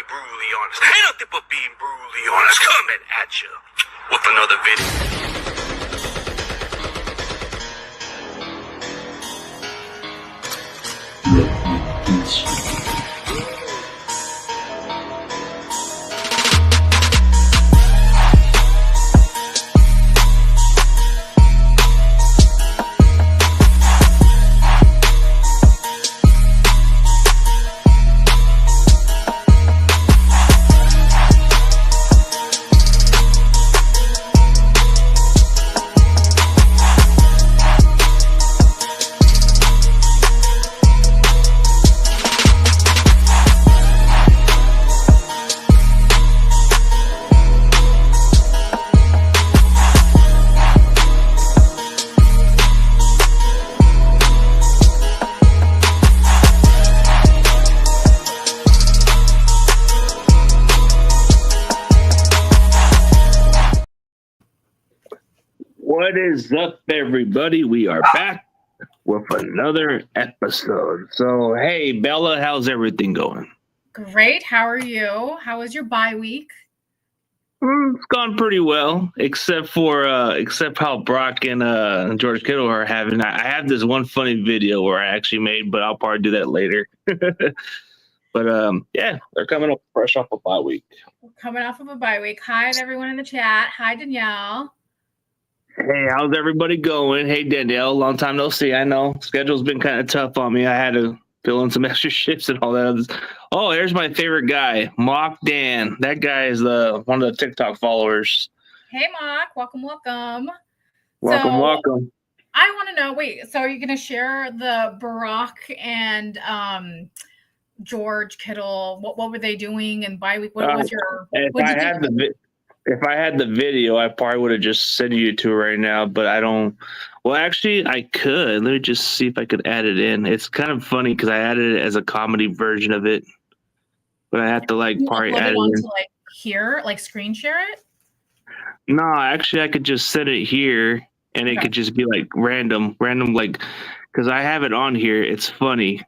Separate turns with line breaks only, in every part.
be brutally honest. Ain't nothing but being brutally honest. Coming at you with another video.
What is up, everybody? We are back with another episode. So, hey, Bella, how's everything going?
Great. How are you? How was your bye week?
It's gone pretty well, except how Brock and George Kittle are having. I have this one funny video where I actually made, but I'll probably do that later. But yeah, they're coming up fresh off a bye week.
Coming off of a bye week. Hi to everyone in the chat. Hi, Danielle.
Hey, how's everybody going? Hey, Danielle, long time no see. I know schedule's been kind of tough on me. I had to fill in some extra shifts and all that. Oh, here's my favorite guy, Mock Dan. That guy is one of the TikTok followers.
Hey, Mock. Welcome.
Welcome.
I want to know, so are you going to share the Barack and George Kittle? What were they doing in bye week? What was your...
If I had the video, I probably would have just sent you to it right now, but I don't. Well, actually, I could. Let me just see if I could add it in. It's kind of funny because I added it as a comedy version of it, but I have to probably add it in.
Screen share it?
No, actually, I could just set it here, and it could just be random, because I have it on here. It's funny.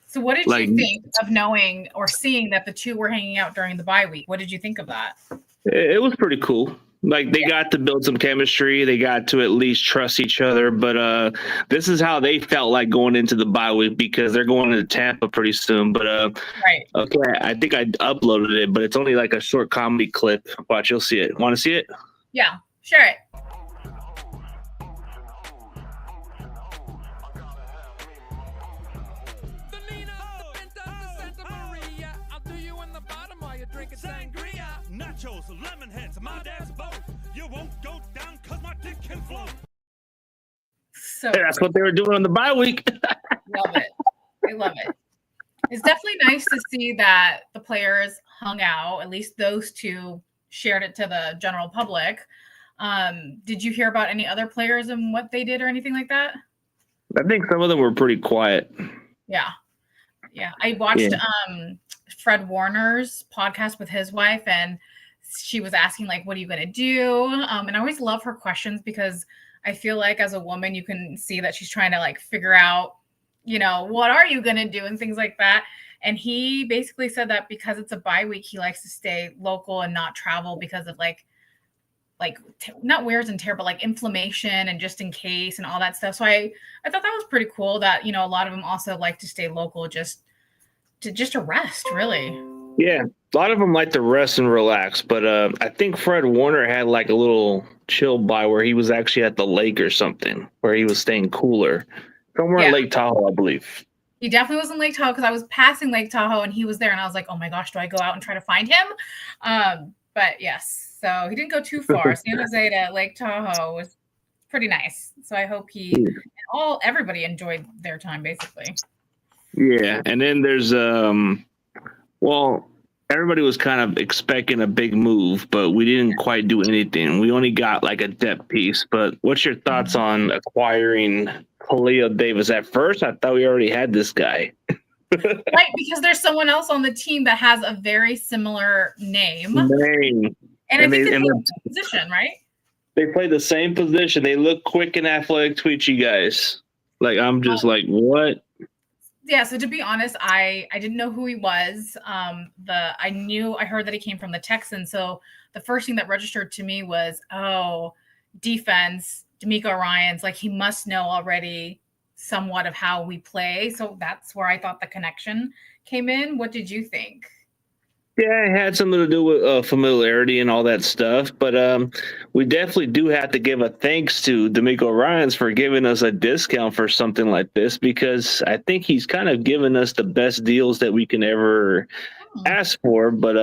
So what did you think of knowing or seeing that the two were hanging out during the bye week? What did you think of that?
It was pretty cool. They got to build some chemistry. They got to at least trust each other. But this is how they felt like going into the bye week because they're going to Tampa pretty soon. But
right.
Okay, I think I uploaded it, but it's only a short comedy clip. Watch, you'll see it. Want to see it?
Yeah, share it.
Nachos, lemon heads, my dad's boat. You won't go down because my dick can float.
So
that's what they were doing on the bye week.
Love it. I love it. It's definitely nice to see that the players hung out. At least those two shared it to the general public. Did you hear about any other players and what they did or anything like that?
I think some of them were pretty quiet.
Yeah. I watched Fred Warner's podcast with his wife, and she was asking what are you going to do? And I always love her questions because I feel like as a woman, you can see that she's trying to figure out, what are you going to do and things like that. And he basically said that because it's a bye week, he likes to stay local and not travel because of not wears and tear, but inflammation and just in case and all that stuff. So I thought that was pretty cool that, a lot of them also like to stay local just to rest, really.
Yeah, a lot of them like to rest and relax, but I think Fred Warner had a little chill by where he was actually at the lake or something, where he was staying cooler. Somewhere in Lake Tahoe, I believe.
He definitely was in Lake Tahoe because I was passing Lake Tahoe and he was there, and I was like, oh my gosh, do I go out and try to find him? But yes, so he didn't go too far. San Jose to Lake Tahoe was pretty nice. So I hope everybody enjoyed their time, basically.
Yeah, and then there's everybody was kind of expecting a big move, but we didn't quite do anything. We only got a depth piece. But what's your thoughts on acquiring Khalil Davis? At first, I thought we already had this guy.
Right, because there's someone else on the team that has a very similar name. And I think it's a position, right?
They play the same position. They look quick and athletic to each guys. I'm just what?
Yeah, so to be honest, I didn't know who he was. I heard that he came from the Texans. So the first thing that registered to me was, oh, defense, D'Amico Ryans, like he must know already somewhat of how we play. So that's where I thought the connection came in. What did you think?
Yeah, it had something to do with familiarity and all that stuff. But we definitely do have to give a thanks to D'Amico Ryans for giving us a discount for something like this, because I think he's kind of given us the best deals that we can ever ask for. But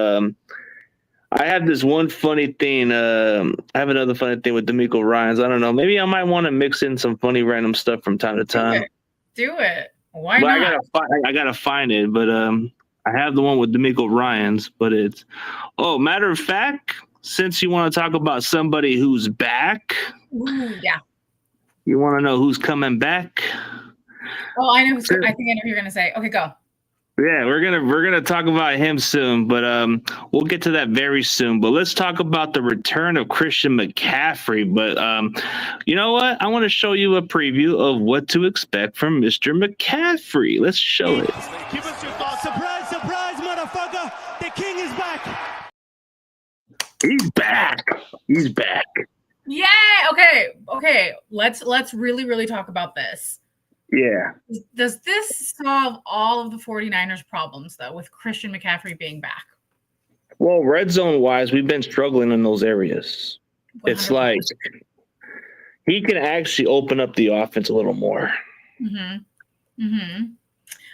I have this one funny thing. I have another funny thing with D'Amico Ryans. I don't know. Maybe I might want to mix in some funny random stuff from time to time.
Do it. Why
But
not?
I gotta find it. But I have the one with D'Amico Ryans, but it's matter of fact, since you want to talk about somebody who's back,
Ooh, yeah.
you want to know who's coming back?
Oh, I know. I think I know who you're gonna say. Okay, go.
Yeah, we're gonna talk about him soon, but we'll get to that very soon. But let's talk about the return of Christian McCaffrey. But you know what? I want to show you a preview of what to expect from Mr. McCaffrey. Let's show it.
Give us your thoughts. Surprise, surprise, motherfucker. The king is back.
He's back. He's back.
Yeah. Okay. Let's really talk about this.
Yeah.
Does this solve all of the 49ers problems though with Christian McCaffrey being back?
Well, red zone wise, we've been struggling in those areas.
100%.
It's like he can actually open up the offense a little more.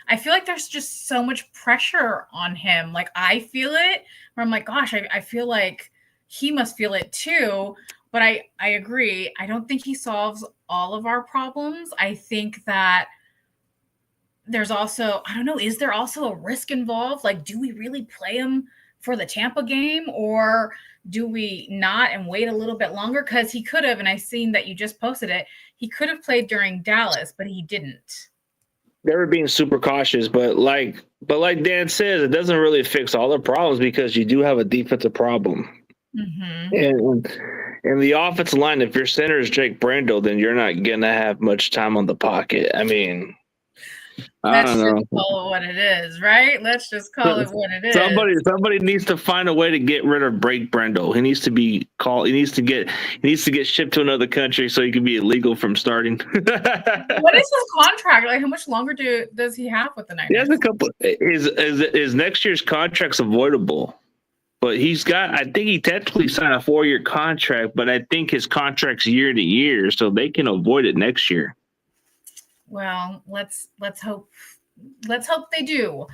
I feel like there's just so much pressure on him. Like I feel it where I'm like, gosh, I feel like he must feel it too. But I agree. I don't think he solves all of our problems. I think that there's also, I don't know, is there also a risk involved? Like, do we really play him for the Tampa game or do we not and wait a little bit longer? Because he could have, and I've seen that you just posted it, he could have played during Dallas, but he didn't.
They were being super cautious, but like Dan says, it doesn't really fix all the problems because you do have a defensive problem. And the offensive line, if your center is Jake Brendel, then you're not gonna have much time on the pocket. I mean, I don't know.
Let's just call it what it is, right? Let's just call it what it is.
Somebody needs to find a way to get rid of Blake Brendel. He needs to be called. He needs to get shipped to another country so he can be illegal from starting.
What is his contract? Like, how much longer does he have with the Niners?
He has a couple. His next year's contract's avoidable. But I think he technically signed a 4-year contract, but I think his contract's year to year, so they can avoid it next year.
Well, let's hope they do.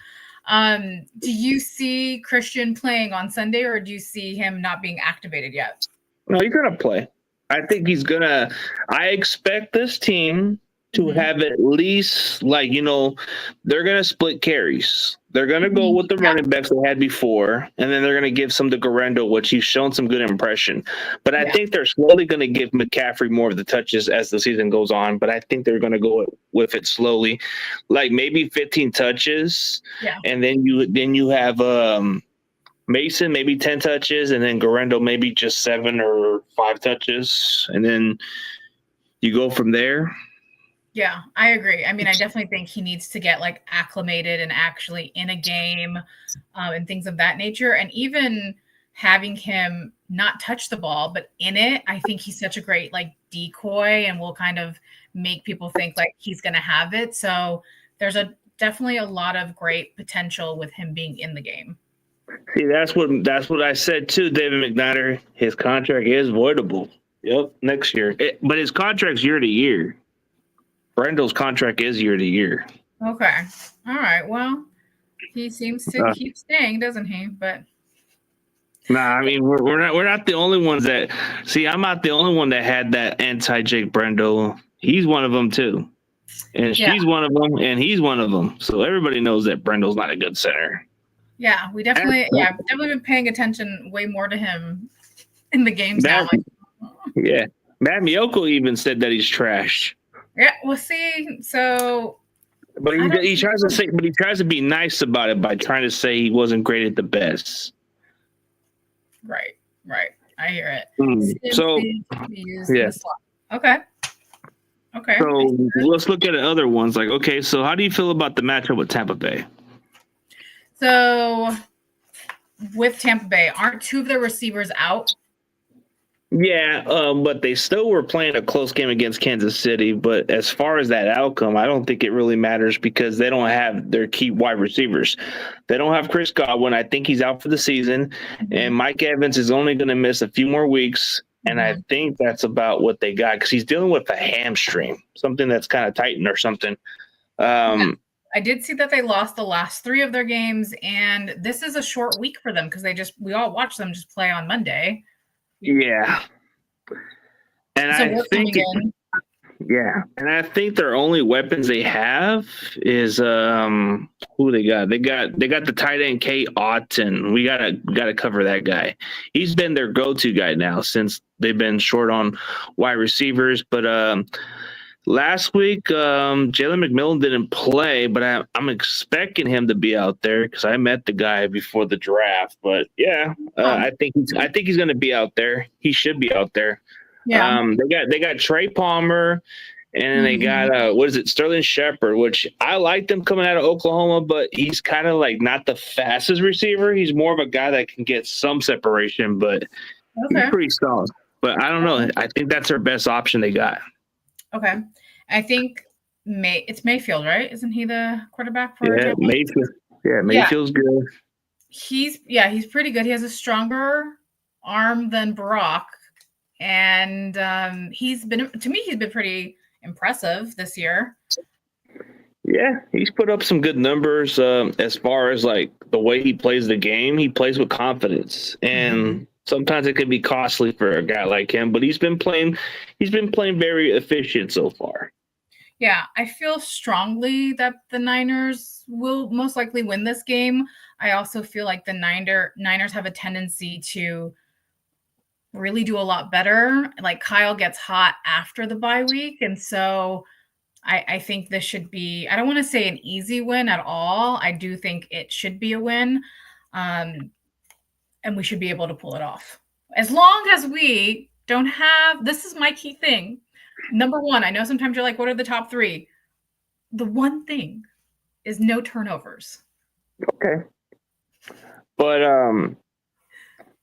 Do you see Christian playing on Sunday, or do you see him not being activated yet?
No, he's gonna play. I think he's gonna. I expect this team to have at least, like, they're gonna split carries. They're going to go with the running backs they had before, and then they're going to give some to Guerrero, which he's shown some good impression. But I think they're slowly going to give McCaffrey more of the touches as the season goes on, but I think they're going to go with it slowly, like maybe 15 touches, and then you have Mason maybe 10 touches, and then Guerrero maybe just 7 or 5 touches, and then you go from there.
Yeah, I agree. I mean, I definitely think he needs to get like acclimated and actually in a game and things of that nature. And even having him not touch the ball, but in it, I think he's such a great like decoy and will kind of make people think like he's going to have it. So there's definitely a lot of great potential with him being in the game.
See, that's what I said too, David McNider. His contract is voidable. Yep, next year. But his contract's year to year. Brendel's contract is year to year.
Okay. All right. Well, he seems to keep staying, doesn't he? But
nah, I mean we're not the only ones that see. I'm not the only one that had that anti Jake Brendel. He's one of them too, and she's one of them, and he's one of them. So everybody knows that Brendel's not a good center.
Yeah, we definitely been paying attention way more to him in the games now.
Yeah, Matt Miyoko even said that he's trash.
Yeah, we'll see. So,
but he tries to be nice about it by trying to say he wasn't great at the best.
Right. I hear it.
So,
Okay. Okay.
So let's look at other ones. Like, okay, so how do you feel about the matchup with Tampa Bay?
So with Tampa Bay, aren't two of their receivers out?
Yeah, but they still were playing a close game against Kansas City. But as far as that outcome, I don't think it really matters because they don't have their key wide receivers. They don't have Chris Godwin. I think he's out for the season. And Mike Evans is only going to miss a few more weeks. And I think that's about what they got because he's dealing with a hamstring, something that's kind of tightened or something.
I did see that they lost the last 3 of their games, and this is a short week for them because we all watched them just play on Monday.
Yeah. And
So
I
we're
think
coming in.
yeah. And I think their only weapons they have is who they got. They got the tight end Kate Otten. We gotta cover that guy. He's been their go-to guy now since they've been short on wide receivers. But last week, Jalen McMillan didn't play, but I'm expecting him to be out there because I met the guy before the draft. But yeah, I think he's going to be out there. He should be out there.
Yeah.
They got Trey Palmer, and then they got Sterling Shepard, which I like them coming out of Oklahoma, but he's kind of like not the fastest receiver. He's more of a guy that can get some separation, but he's pretty solid. But I don't know. I think that's their best option they got.
Okay. I think it's Mayfield, right? Isn't he the quarterback for
Mayfield? Yeah, Mayfield's good.
He's pretty good. He has a stronger arm than Brock. And he's been pretty impressive this year.
Yeah, he's put up some good numbers as far as like the way he plays the game. He plays with confidence, and sometimes it can be costly for a guy like him. But he's been playing very efficient so far.
Yeah, I feel strongly that the Niners will most likely win this game. I also feel like the Niners have a tendency to really do a lot better. Like Kyle gets hot after the bye week. And so I think this should be, I don't want to say an easy win at all. I do think it should be a win. And we should be able to pull it off. As long as we don't have, this is my key thing. Number 1, I know sometimes you're like, what are the top 3? The one thing is no turnovers.
Okay.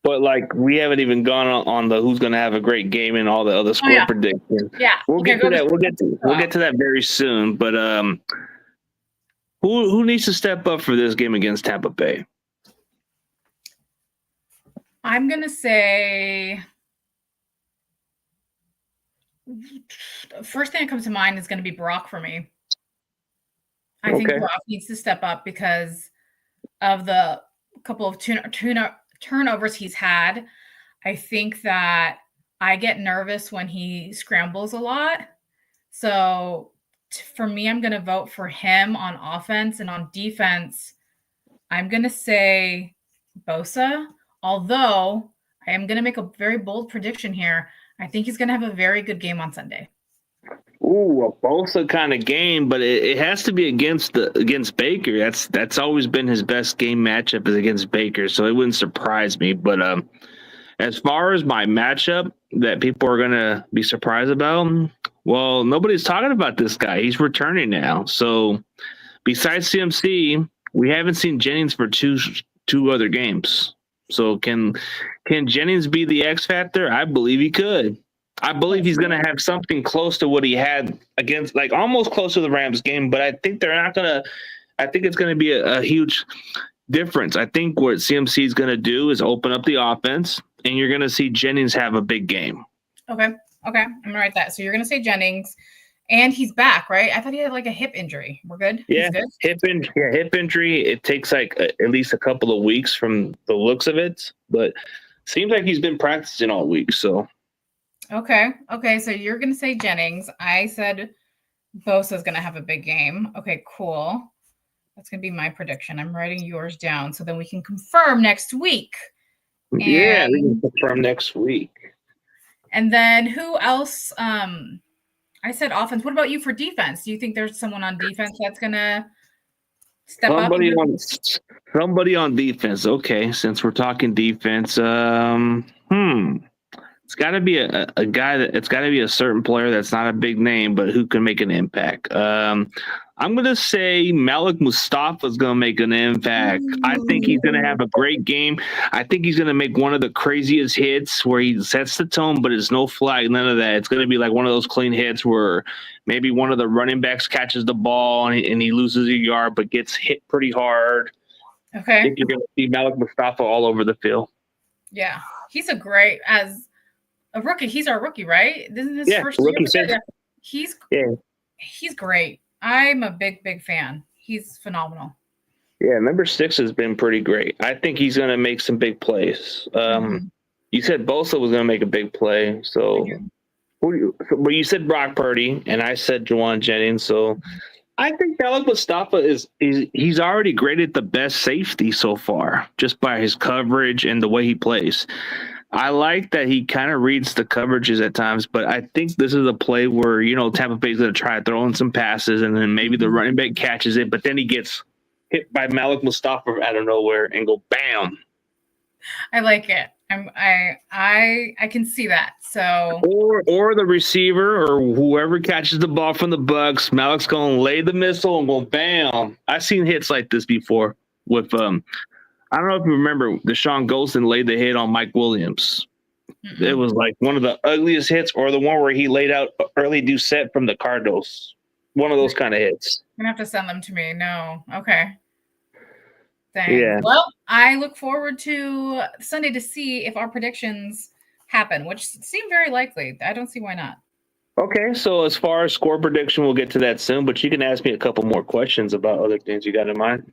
But like we haven't even gone on the who's going to have a great game and all the other score predictions.
Yeah,
we'll get to that. We'll get to that very soon. But who needs to step up for this game against Tampa Bay?
I'm gonna say first thing that comes to mind is going to be Brock for me. I think Brock needs to step up because of the couple of turnovers he's had. I think that I get nervous when he scrambles a lot. So for me, I'm going to vote for him on offense, and on defense, I'm going to say Bosa. Although I am going to make a very bold prediction here. I think he's going to have a very good game on Sunday.
Ooh, a Bosa kind of game, but it has to be against Baker. That's always been his best game matchup is against Baker, so it wouldn't surprise me. But as far as my matchup that people are gonna be surprised about, well, nobody's talking about this guy. He's returning now. So besides CMC, we haven't seen Jennings for two other games. So can Jennings be the X factor? I believe he could. I believe he's going to have something close to what he had against, like almost close to the Rams game, but I think they're not going to – I think it's going to be a huge difference. I think what CMC is going to do is open up the offense, and you're going to see Jennings have a big game.
Okay. I'm going to write that. So you're going to say Jennings, and he's back, right? I thought he had like a hip injury. We're good?
Yeah,
he's good?
hip injury. It takes like at least a couple of weeks from the looks of it, but seems like he's been practicing all week, so –
Okay. So you're going to say Jennings. I said Bosa's going to have a big game. Okay, cool. That's going to be my prediction. I'm writing yours down so then we can confirm next week.
We can confirm next week.
And then who else? I said offense. What about you for defense? Do you think there's someone on defense that's going to step up?
Somebody on defense. Okay, since we're talking defense, It's got to be a guy that it's got to be a certain player that's not a big name, but who can make an impact. I'm going to say Malik Mustafa is going to make an impact. I think he's going to have a great game. I think he's going to make one of the craziest hits where he sets the tone, but it's no flag, none of that. It's going to be like one of those clean hits where maybe one of the running backs catches the ball and he loses a yard, but gets hit pretty hard.
Okay.
I think you're going to see Malik Mustafa all over the field.
Yeah. He's a great, as a rookie, he's our rookie, right? This is his first
rookie
year. He's great. I'm a big fan. He's phenomenal.
Yeah, number 6 has been pretty great. I think he's going to make some big plays. You said Bosa was going to make a big play. So, but you said Brock Purdy, and I said Juwan Jennings. So, I think Malik Mustafa he's already graded the best safety so far, just by his coverage and the way he plays. I like that he kind of reads the coverages at times, but I think this is a play where, Tampa Bay's going to try throwing some passes, and then maybe the running back catches it, but then he gets hit by Malik Mustafa out of nowhere and go bam.
I like it. I can see that. So
or the receiver or whoever catches the ball from the Bucks, Malik's going to lay the missile and go bam. I've seen hits like this before with I don't know if you remember, Deshaun Golston laid the hit on Mike Williams. Mm-hmm. It was like one of the ugliest hits, or the one where he laid out early Doucette from the Cardinals. One of those kind of hits.
You're going to have to send them to me. No. Okay. Dang.
Yeah.
Well, I look forward to Sunday to see if our predictions happen, which seem very likely. I don't see why not.
Okay, so as far as score prediction, we'll get to that soon, but you can ask me a couple more questions about other things you got in mind.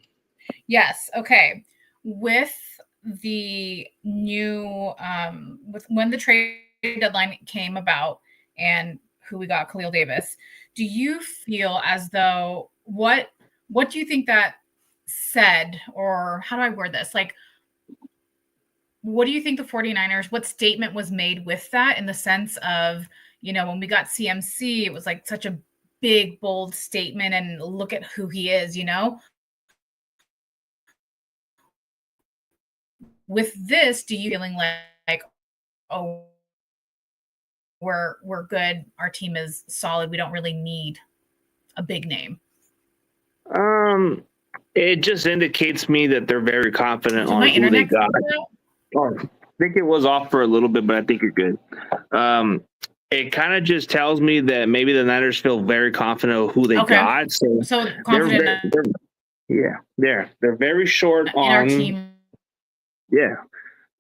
Yes. Okay. With the new with when the trade deadline came about and who we got, Khalil Davis, do you feel as though what do you think that said, or how do I word this? Like, what do you think the 49ers, what statement was made with that, in the sense of, when we got CMC, it was like such a big, bold statement, and look at who he is, With this, do you feeling like, oh, we're good, our team is solid, we don't really need a big name?
It just indicates me that they're very confident on who they got. Oh, I think it was off for a little bit, but I think you're good. It kind of just tells me that maybe the Niners feel very confident of who they got.
So confident.
They're very short on
our team.
Yeah,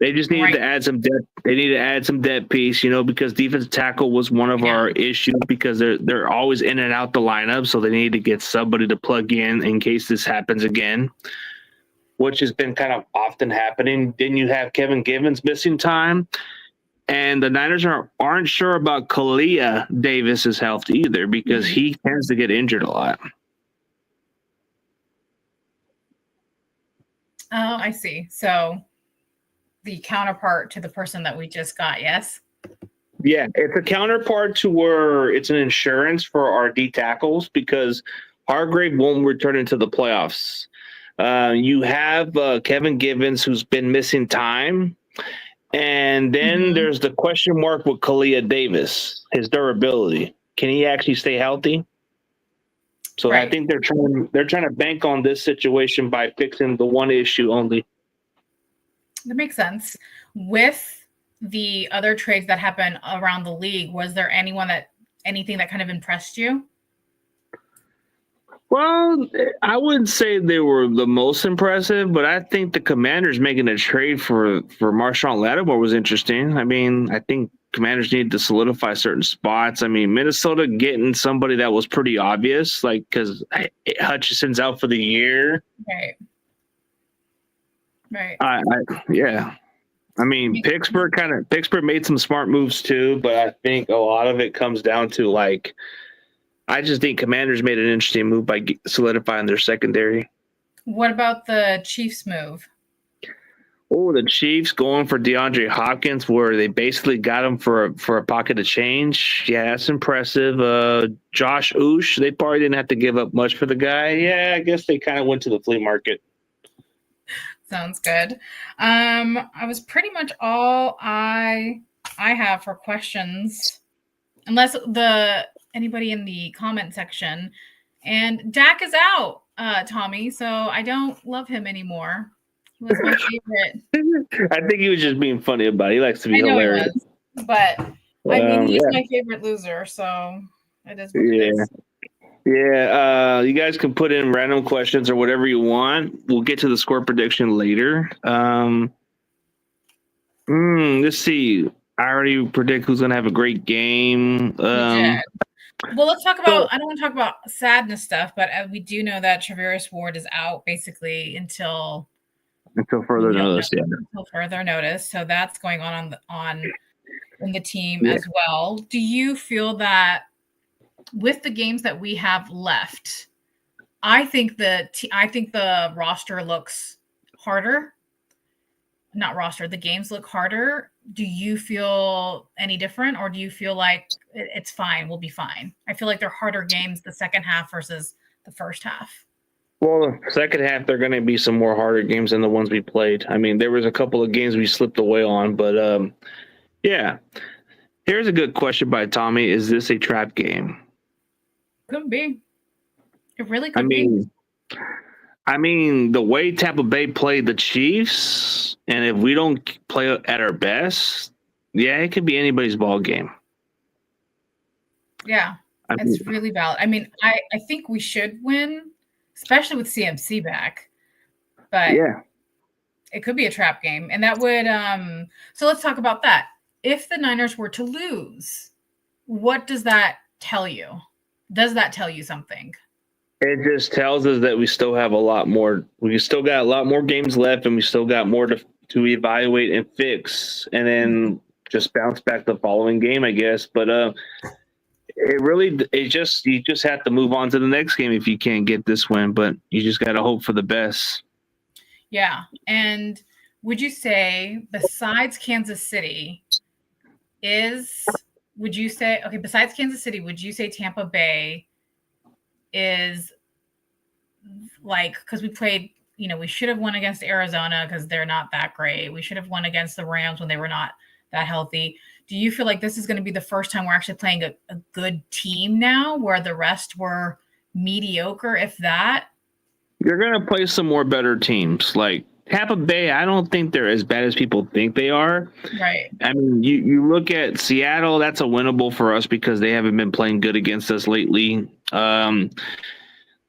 they just needed to add some depth. They need to add some depth piece, because defensive tackle was one of our issues, because they're always in and out the lineup, so they need to get somebody to plug in case this happens again, which has been kind of often happening. Then you have Kevin Givens missing time, and the Niners aren't sure about Kalia Davis's health either, because he tends to get injured a lot.
Oh, I see. So the counterpart to the person that we just got, yes?
Yeah, it's a counterpart to where it's an insurance for our D tackles, because Hargrave won't return into the playoffs. You have Kevin Givens, who's been missing time. And then there's the question mark with Kalia Davis, his durability. Can he actually stay healthy? So I think they're trying to bank on this situation by fixing the one issue only.
That makes sense. With the other trades that happened around the league, was there anything that kind of impressed you?
Well, I wouldn't say they were the most impressive, but I think the Commanders making a trade for Marshawn Lattimore was interesting. I mean, I think Commanders need to solidify certain spots. I mean, Minnesota getting somebody that was pretty obvious, like, because Hutchinson's out for the year.
Right.
Yeah. I mean, Pittsburgh made some smart moves too, but I think a lot of it comes down to, like, I just think Commanders made an interesting move by solidifying their secondary. What
about the Chiefs move?
Oh, the Chiefs going for DeAndre Hopkins, where they basically got him for a pocket of change. Yeah, that's impressive. Josh Oosh, they probably didn't have to give up much for the guy. Yeah, I guess they kind of went to the flea market.
Sounds good. I was pretty much all I I have for questions, unless anybody in the comment section. And Dak is out, Tommy, so I don't love him anymore. He was my favorite.
I think he was just being funny about it. He likes to be
I know
hilarious.
he was, but I mean, he's
Yeah.
my favorite loser, so it is what it is.
Yeah, you guys can put in random questions or whatever you want. We'll get to the score prediction later. Let's see. I already predict who's going to have a great game.
Well, let's talk about. I don't want to talk about sadness stuff, but we do know that Traveris Ward is out basically until
further notice. Yeah.
Until further notice. So that's going on in the team as well. Do you feel that with the games that we have left, I think the roster looks harder. Not roster, the games look harder. Do you feel any different, or do you feel like it's fine? We'll be fine. I feel like they're harder games the second half versus the first half.
Well, the second half, there are going to be some more harder games than the ones we played. I mean, there was a couple of games we slipped away on, but yeah. Here's a good question by Tommy. Is this a trap game?
Could be. It really could be.
I mean, the way Tampa Bay played the Chiefs, and if we don't play at our best, yeah, it could be anybody's ball game.
Yeah, it's really valid. I mean, I think we should win, especially with CMC back. But
yeah,
it could be a trap game. And that would so let's talk about that. If the Niners were to lose, what does that tell you? Does that tell you something?
It just tells us that we still have a lot more. We still got a lot more games left, and we still got more to evaluate and fix, and then just bounce back the following game, I guess. But you just have to move on to the next game if you can't get this win. But you just got to hope for the best.
Yeah, and would you say besides Kansas City, besides Kansas City, would you say Tampa Bay is like, because we played, we should have won against Arizona because they're not that great. We should have won against the Rams when they were not that healthy. Do you feel like this is going to be the first time we're actually playing a good team now, where the rest were mediocre, if that?
You're going to play some more better teams. Like Tampa Bay, I don't think they're as bad as people think they are.
Right.
I mean, you look at Seattle, that's a winnable for us because they haven't been playing good against us lately.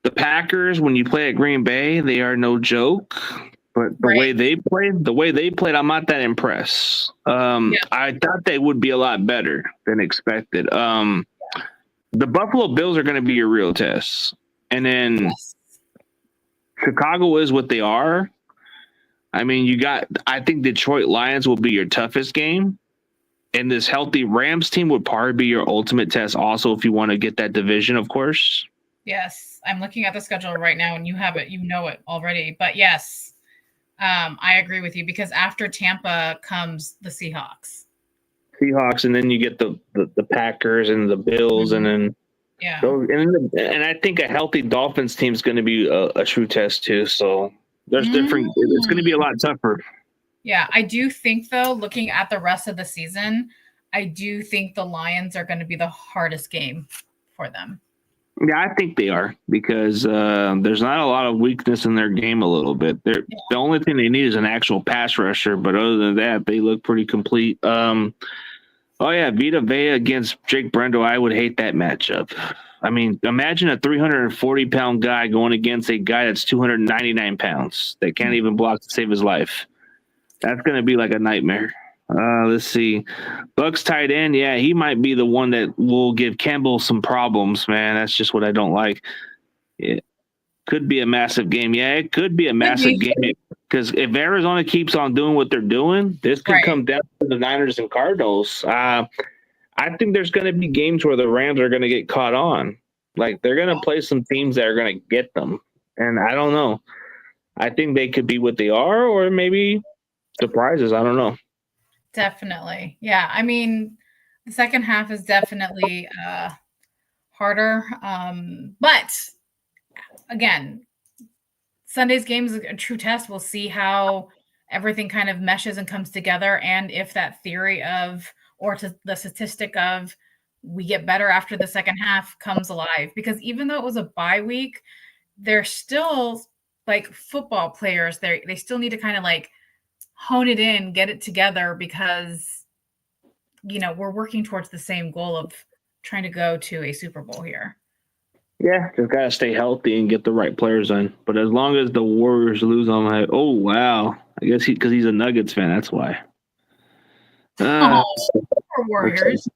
The Packers, when you play at Green Bay, they are no joke. But the way they played, I'm not that impressed. I thought they would be a lot better than expected. The Buffalo Bills are going to be your real test. And then Chicago is what they are. I mean, I think Detroit Lions will be your toughest game. And this healthy Rams team would probably be your ultimate test also if you want to get that division, of course.
Yes. I'm looking at the schedule right now, and you have it. You know it already. But yes, I agree with you, because after Tampa comes the Seahawks.
And then you get the Packers and the Bills, and then and I think a healthy Dolphins team is going to be a true test too. So there's different. It's going to be a lot tougher.
Yeah, I do think though, looking at the rest of the season, I do think the Lions are going to be the hardest game for them.
Yeah, I think they are, because there's not a lot of weakness in their game a little bit. The only thing they need is an actual pass rusher, but other than that, they look pretty complete. Vita Vea against Jake Brendo, I would hate that matchup. I mean, imagine a 340-pound guy going against a guy that's 299 pounds that can't even block to save his life. That's going to be like a nightmare. Let's see. Bucks tight end. Yeah, he might be the one that will give Campbell some problems, man. That's just what I don't like. It could be a massive game. Yeah, it could be a massive game. Because if Arizona keeps on doing what they're doing, this could come down to the Niners and Cardinals. I think there's going to be games where the Rams are going to get caught on. Like, they're going to play some teams that are going to get them. And I don't know. I think they could be what they are, or maybe surprises. I don't know.
Definitely. Yeah. I mean, the second half is definitely harder. But again, Sunday's game is a true test. We'll see how everything kind of meshes and comes together. And if that theory of or to the statistic of we get better after the second half comes alive. Because even though it was a bye week, they're still like football players. They still need to kind of like hone it in, get it together, because we're working towards the same goal of trying to go to a Super Bowl here.
Yeah, just gotta stay healthy and get the right players in. But as long as the Warriors lose, I'm like, oh wow. I guess because he's a Nuggets fan, that's why.
Poor Warriors.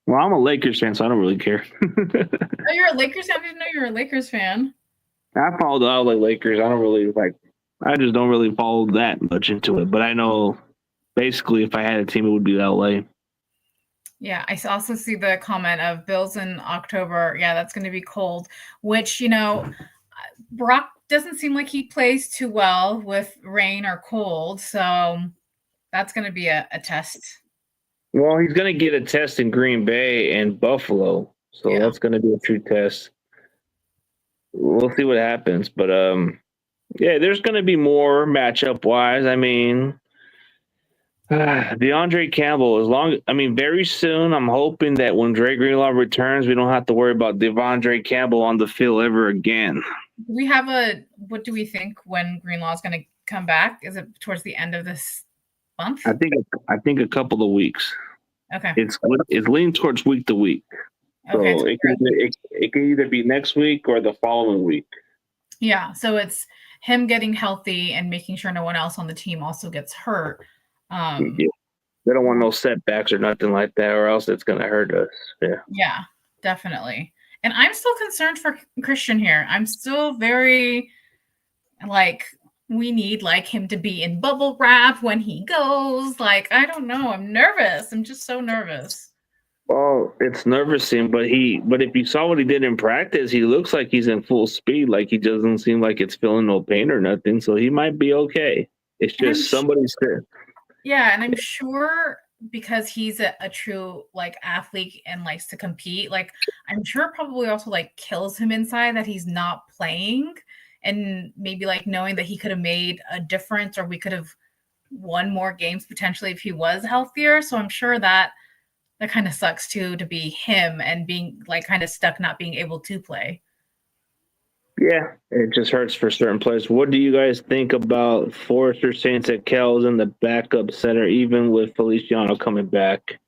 Well, I'm a Lakers fan, so I don't really care.
Oh, you're a Lakers fan? I didn't know you were a Lakers fan.
I follow the LA Lakers. I don't really I just don't really follow that much into it. But I know basically if I had a team, it would be LA.
Yeah, I also see the comment of Bills in October. Yeah, that's going to be cold, which, Brock doesn't seem like he plays too well with rain or cold. So that's going to be a test.
Well, he's going to get a test in Green Bay and Buffalo. So that's going to be a true test. We'll see what happens. But, there's going to be more matchup-wise. I mean, DeAndre Campbell, very soon, I'm hoping that when Dre Greenlaw returns, we don't have to worry about DeAndre Campbell on the field ever again.
What do we think when Greenlaw is going to come back? Is it towards the end of this month?
I think a couple of weeks.
Okay.
It's leaning towards week to week.
Okay.
So it can either be next week or the following week.
Yeah. So it's him getting healthy and making sure no one else on the team also gets hurt.
They don't want no setbacks or nothing like that, or else it's going to hurt us.
Yeah, definitely. And I'm still concerned for Christian here. I'm still very we need him to be in bubble wrap when he goes. I don't know. I'm nervous. I'm just so nervous.
Well, it's nerve-wracking, but if you saw what he did in practice, he looks like he's in full speed. He doesn't seem like it's feeling no pain or nothing. So he might be okay. It's just somebody's there.
Yeah, and I'm sure because he's a true athlete and likes to compete, I'm sure it probably also kills him inside that he's not playing, and maybe knowing that he could have made a difference, or we could have won more games potentially if he was healthier. So I'm sure that kind of sucks too, to be him and being kind of stuck not being able to play.
Yeah, it just hurts for certain players. What do you guys think about Forrester saying that Kel's in the backup center, even with Feliciano coming back?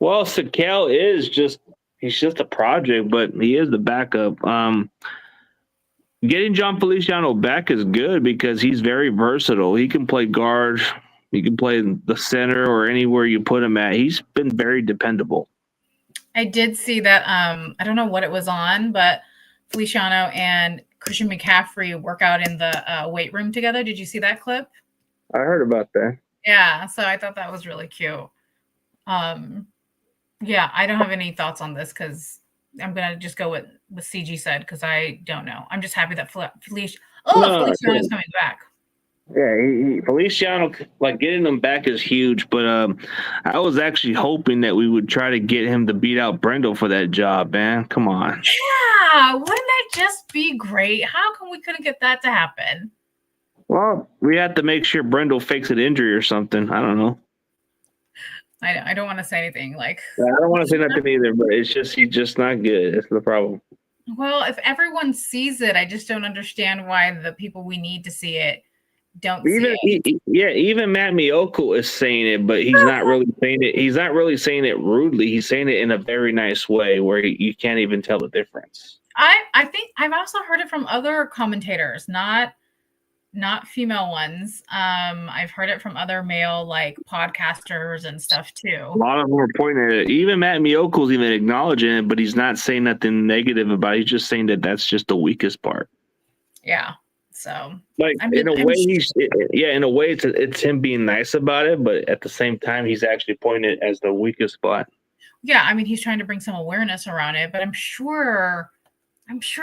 Well, Sakel he's just a project, but he is the backup. Getting John Feliciano back is good because he's very versatile. He can play guard. He can play in the center or anywhere you put him at. He's been very dependable.
I did see that. I don't know what it was on, but Feliciano and Christian McCaffrey work out in the weight room together. Did you see that clip?
I heard about that.
Yeah, so I thought that was really cute. Yeah, I don't have any thoughts on this because I'm going to just go with what CG said because I don't know. I'm just happy that Feliciano is coming back.
Yeah, Feliciano, getting him back is huge, but I was actually hoping that we would try to get him to beat out Brendel for that job, man. Come on.
Yeah, wouldn't that just be great? How come we couldn't get that to happen?
Well, we had to make sure Brendel fakes an injury or something. I don't know.
I don't want to say anything.
I don't want to say nothing either, but he's just not good. That's the problem.
Well, if everyone sees it, I just don't understand why the people we need to see it don't see it.
Even Matt Miyoko is saying it, but he's not really saying it. He's not really saying it rudely. He's saying it in a very nice way where you can't even tell the difference.
I think I've also heard it from other commentators, not female ones. I've heard it from other male podcasters and stuff too.
A lot of them are pointing at it. Even Matt Miyoko's even acknowledging it, but he's not saying nothing negative about it. He's just saying that that's just the weakest part.
Yeah. So
in a way, it's him being nice about it, but at the same time, he's actually pointing it as the weakest spot.
Yeah, I mean, he's trying to bring some awareness around it, but I'm sure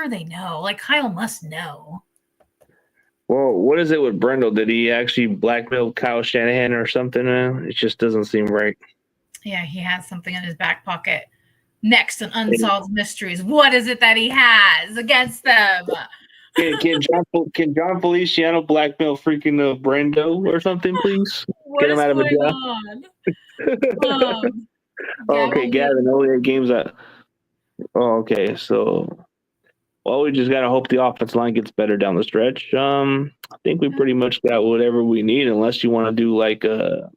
they know. Kyle must know.
Well, what is it with Brendel? Did he actually blackmail Kyle Shanahan or something? It just doesn't seem right.
Yeah, he has something in his back pocket. Next on Unsolved Mysteries. What is it that he has against them?
Can John Feliciano blackmail freaking Brando or something, please?
What
Get him
is
out of a
going
job.
on? Um,
Oh, okay,
Gavin,
Gavin. Oh, yeah, games that. Oh, okay. So, well, we just gotta hope the offensive line gets better down the stretch. I think we pretty much got whatever we need, unless you want to do like a.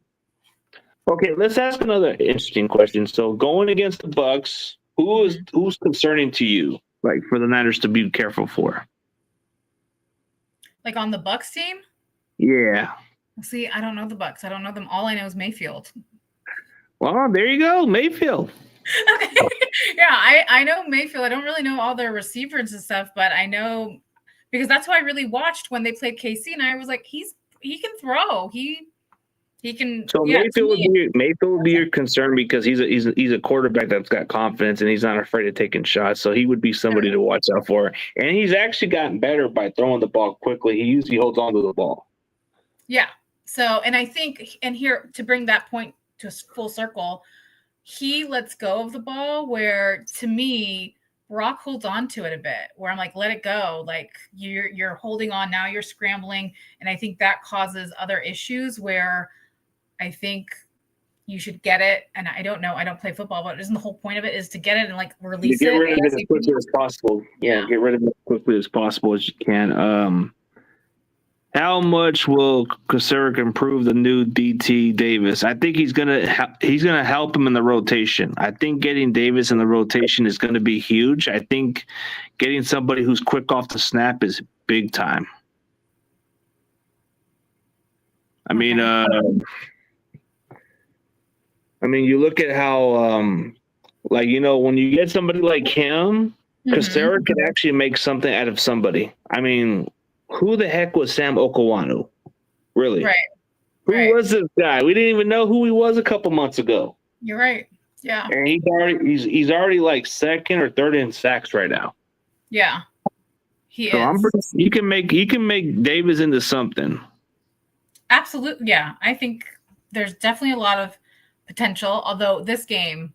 Okay, let's ask another interesting question. So, going against the Bucks, who's concerning to you? Like for the Niners to be careful for?
like on the Bucks team?
Yeah.
See, I don't know the Bucks. I don't know them. All I know is Mayfield.
Well, there you go, Mayfield.
Okay. Yeah, I know Mayfield. I don't really know all their receivers and stuff, but I know because that's who I really watched when they played KC, and I was like, he can throw. He can.
So
Yeah,
Mayfield would be your concern because he's a quarterback that's got confidence and he's not afraid of taking shots. So he would be somebody to watch out for. And he's actually gotten better by throwing the ball quickly. He usually holds on to the ball.
Yeah. So, and I think, and here to bring that point to full circle, he lets go of the ball where to me, Brock holds on to it a bit where I'm like, let it go. Like you're holding on now, you're scrambling. And I think that causes other issues where I think you should get it. And I don't know, I don't play football, but isn't the whole point of it is to get it and like release
get
it?
rid of it as quickly as possible. Yeah, get rid of it as quickly as possible as you can. How much will Kasarik improve the new DT Davis? I think he's gonna help him in the rotation. I think getting Davis in the rotation is going to be huge. I think getting somebody who's quick off the snap is big time. I mean, you look at how, when you get somebody like him, Kasarik can actually make something out of somebody. I mean. Who the heck was Sam Okawanu? Really?
Right.
Who was this guy? We didn't even know who he was a couple months ago.
You're right. Yeah.
And he's already like second or third in sacks right now.
Yeah. He is.
He can make Davis into something.
Absolutely. Yeah. I think there's definitely a lot of potential. Although this game,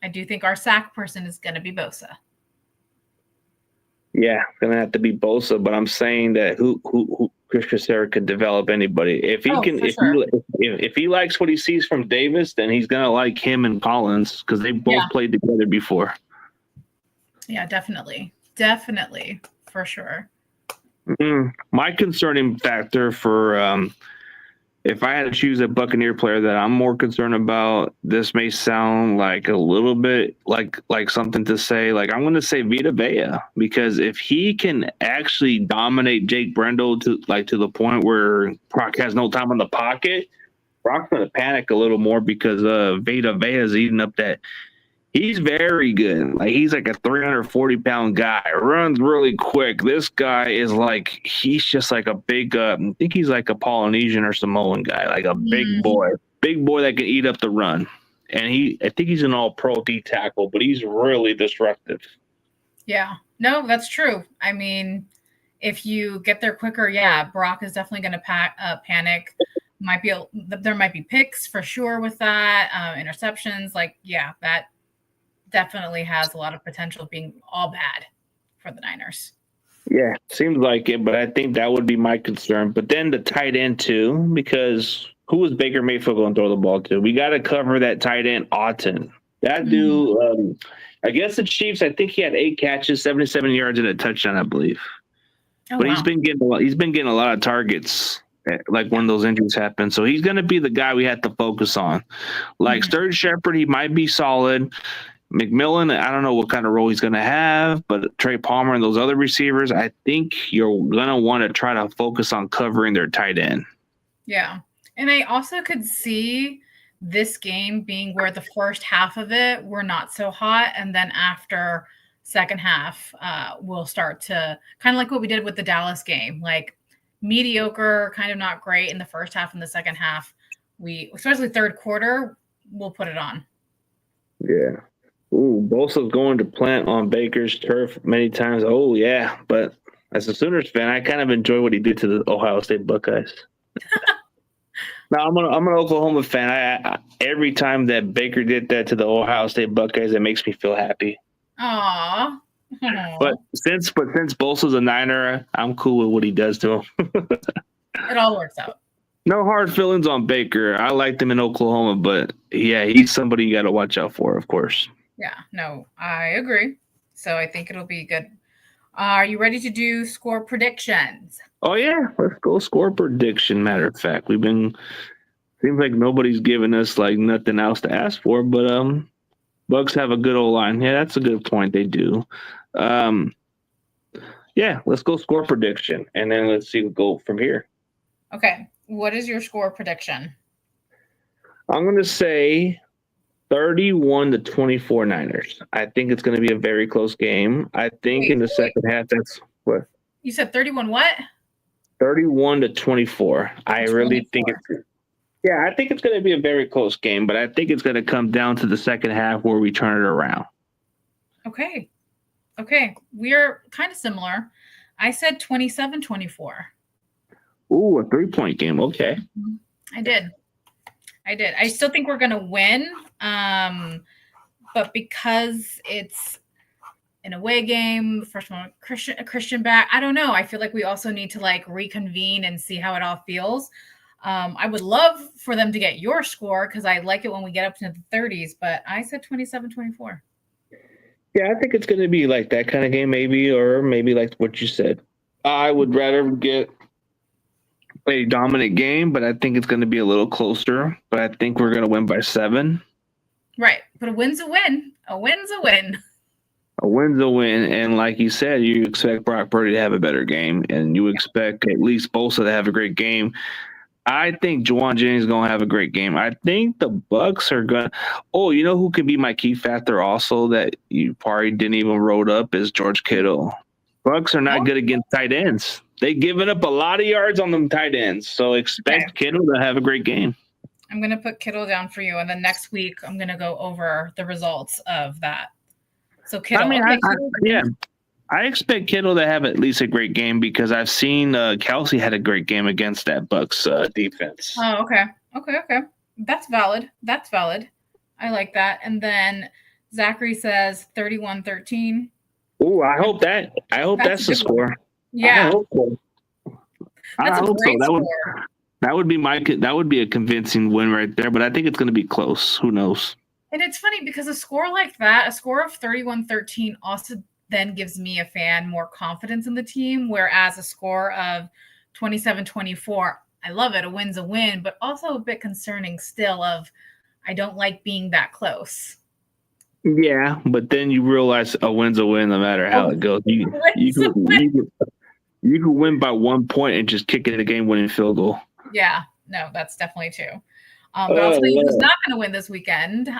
I do think our sack person is going to be Bosa.
Yeah, gonna have to be Bosa, but I'm saying that who Chris Kasarik could develop anybody. If he if he likes what he sees from Davis, then he's gonna like him and Collins because they both played together before.
Yeah, definitely, for sure.
My concerning factor for if I had to choose a Buccaneer player that I'm more concerned about, this may sound like a little bit like something to say. Like I'm going to say Vita Vea because if he can actually dominate Jake Brendel to the point where Brock has no time in the pocket, Brock's going to panic a little more because Vita Vea is eating up that. He's very good. Like he's like a 340-pound guy. Runs really quick. This guy is like he's just like a big. I think he's like a Polynesian or Samoan guy, like a big boy that can eat up the run. And I think he's an All-Pro D tackle, but he's really disruptive.
Yeah, no, that's true. I mean, if you get there quicker, Brock is definitely going to panic. There might be picks for sure with that, interceptions. That definitely has a lot of potential of being all bad for the Niners.
Yeah, seems like it, but I think that would be my concern. But then the tight end too, because who is Baker Mayfield going to throw the ball to? We got to cover that tight end Auten. That dude, I guess the Chiefs. I think he had 8 catches, 77 yards, and a touchdown, I believe. But he's been getting a lot of targets. Like when those injuries happen, so he's going to be the guy we have to focus on. Like Sterling Shepard, he might be solid. McMillan, I don't know what kind of role he's going to have, but Trey Palmer and those other receivers, I think you're going to want to try to focus on covering their tight end.
Yeah. And I also could see this game being where the first half of it, we're not so hot. And then after second half, we'll start to kind of like what we did with the Dallas game, like mediocre, kind of not great in the first half and the second half. Especially third quarter, we'll put it on.
Yeah. Ooh, Bosa's going to plant on Baker's turf many times. Oh, yeah. But as a Sooners fan, I kind of enjoy what he did to the Ohio State Buckeyes. Now, I'm an Oklahoma fan. Every time that Baker did that to the Ohio State Buckeyes, it makes me feel happy.
Aw.
But since Bosa's a Niner, I'm cool with what he does to him.
It all works out.
No hard feelings on Baker. I liked him in Oklahoma, but yeah, he's somebody you got to watch out for, of course.
Yeah, no, I agree. So I think it'll be good. Are you ready to do score predictions?
Oh yeah, let's go score prediction. Matter of fact, seems like nobody's giving us like nothing else to ask for, but Bucks have a good old line. Yeah, that's a good point. They do. Yeah, let's go score prediction, and then let's see what go from here.
Okay, what is your score prediction?
I'm going to say 31-24 Niners. I think it's going to be a very close game. I think in the second half, that's what?
You said 31 what?
31-24. I really think it's. Yeah, I think it's going to be a very close game, but I think it's going to come down to the second half where we turn it around.
Okay. We're kind of similar. I said 27-24.
Ooh, a 3-point game. Okay.
I did. I still think we're going to win. But because it's an away game, first one, Christian back, I don't know. I feel like we also need to like reconvene and see how it all feels. I would love for them to get your score because I like it when we get up to the 30s, but I said 27-24.
Yeah, I think it's going to be like that kind of game, maybe, or maybe like what you said. I would rather get a dominant game, but I think it's going to be a little closer. But I think we're going to win by 7.
Right, but a win's a win. A win's a win.
A win's a win, and like you said, you expect Brock Purdy to have a better game, and you expect at least Bosa to have a great game. I think Juwan Jennings is going to have a great game. I think the Bucks are going to – oh, you know who could be my key factor also that you probably didn't even wrote up is George Kittle. Bucks are not good against tight ends. They've given up a lot of yards on them tight ends, so expect Kittle to have a great game.
I'm going to put Kittle down for you, and then next week I'm going to go over the results of that. So Kittle –
I expect Kittle to have at least a great game because I've seen Kelsey had a great game against that Bucks defense.
Oh, okay. That's valid. I like that. And then Zachary says 31-13.
Oh, I hope that's the score.
Yeah.
I hope so.
That's a great score.
That would be a convincing win right there, but I think it's going to be close. Who knows?
And it's funny because a score like that, a score of 31-13 also then gives me a fan more confidence in the team, whereas a score of 27-24, I love it. A win's a win, but also a bit concerning still of I don't like being that close.
Yeah, but then you realize a win's a win no matter how it goes. You could win by 1 point and just kick it in a game-winning field goal.
Yeah, no, that's definitely true. But I'll tell you who's not going to win this weekend.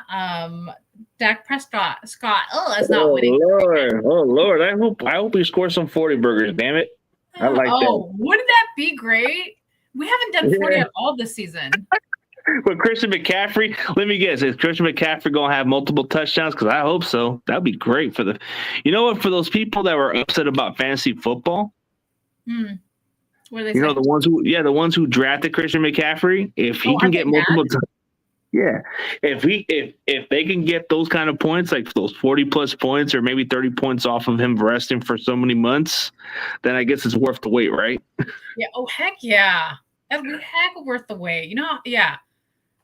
Dak Prescott. That's not winning.
Lord! I hope he scores some 40 burgers. Damn it! I like that.
Oh, wouldn't that be great? We haven't done 40 at all this season.
With Christian McCaffrey, let me guess: is Christian McCaffrey going to have multiple touchdowns? Because I hope so. That'd be great for you know what? For those people that were upset about fantasy football.
What are they
saying? The ones who drafted Christian McCaffrey, if he can get multiple if they can get those kind of points, like those 40 plus points or maybe 30 points off of him resting for so many months, then I guess it's worth the wait, right?
Yeah. Oh, heck yeah. That'd be heck worth the wait. You know, yeah.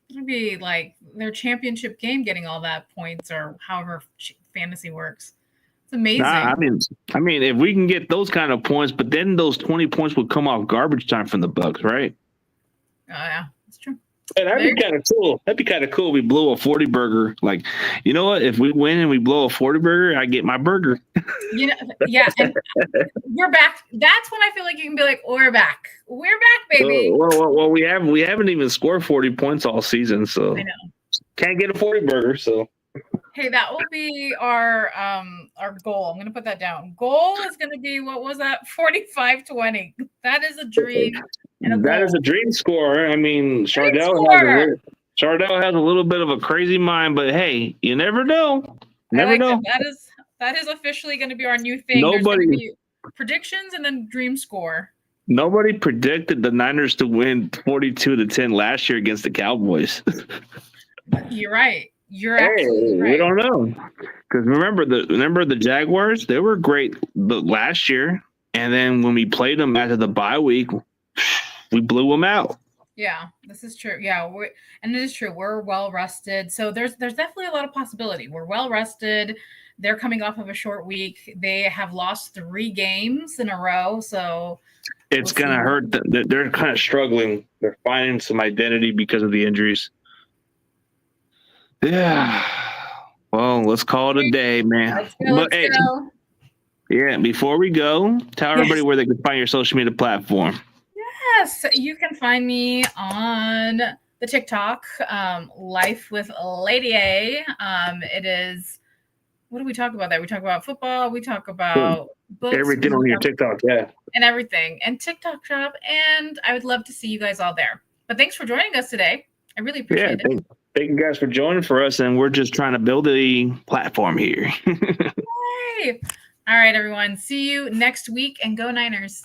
It would be like their championship game getting all that points or however fantasy works. It's amazing.
I mean, if we can get those kind of points, but then those 20 points would come off garbage time from the Bucks, right?
Oh, yeah. That's true.
Yeah, that'd be kind of cool. That'd be kind of cool. We blow a 40 burger. Like, you know what? If we win and we blow a 40 burger, I get my burger.
You know, yeah. And we're back. That's when I feel like you can be like, we're back. We're back, baby.
Well, we haven't even scored 40 points all season, so
I know.
Can't get a 40 burger. So
hey, that will be our goal. I'm gonna put that down. Goal is gonna be, what was that? 45-20. That is a dream.
That is a dream score. I mean, Chardell has a little bit of a crazy mind, but hey, you never know. Never know.
That is officially going to be our new thing.
Nobody
be predictions and then dream score.
Nobody predicted the Niners to win 42-10 last year against the Cowboys.
You're right. You're
Hey,
absolutely
we
right.
don't know. 'Cause
You're
hey,
absolutely
we
right.
don't know. Because remember the Jaguars? They were great last year, and then when we played them after the bye week, we blew them out.
Yeah, this is true. Yeah, and it is true. We're well rested, so there's definitely a lot of possibility. We're well rested. They're coming off of a short week. They have lost 3 games in a row, so
It's
we'll
gonna
see.
hurt. They're kind of struggling. They're finding some identity because of the injuries. Yeah. Well, let's call it a day, man.
Let's go.
But
Let's
hey,
go.
yeah, before we go, tell everybody
Yes.
where they can find your social media platform.
Yes, you can find me on the TikTok, Life with Lady A. It is. What do we talk about there? We talk about football. We talk about books.
Everything on your TikTok, yeah.
And everything, and TikTok shop. And I would love to see you guys all there. But thanks for joining us today. I really appreciate it.
Thank you guys for joining for us, and we're just trying to build a platform here.
Yay! All right, everyone. See you next week, and go Niners.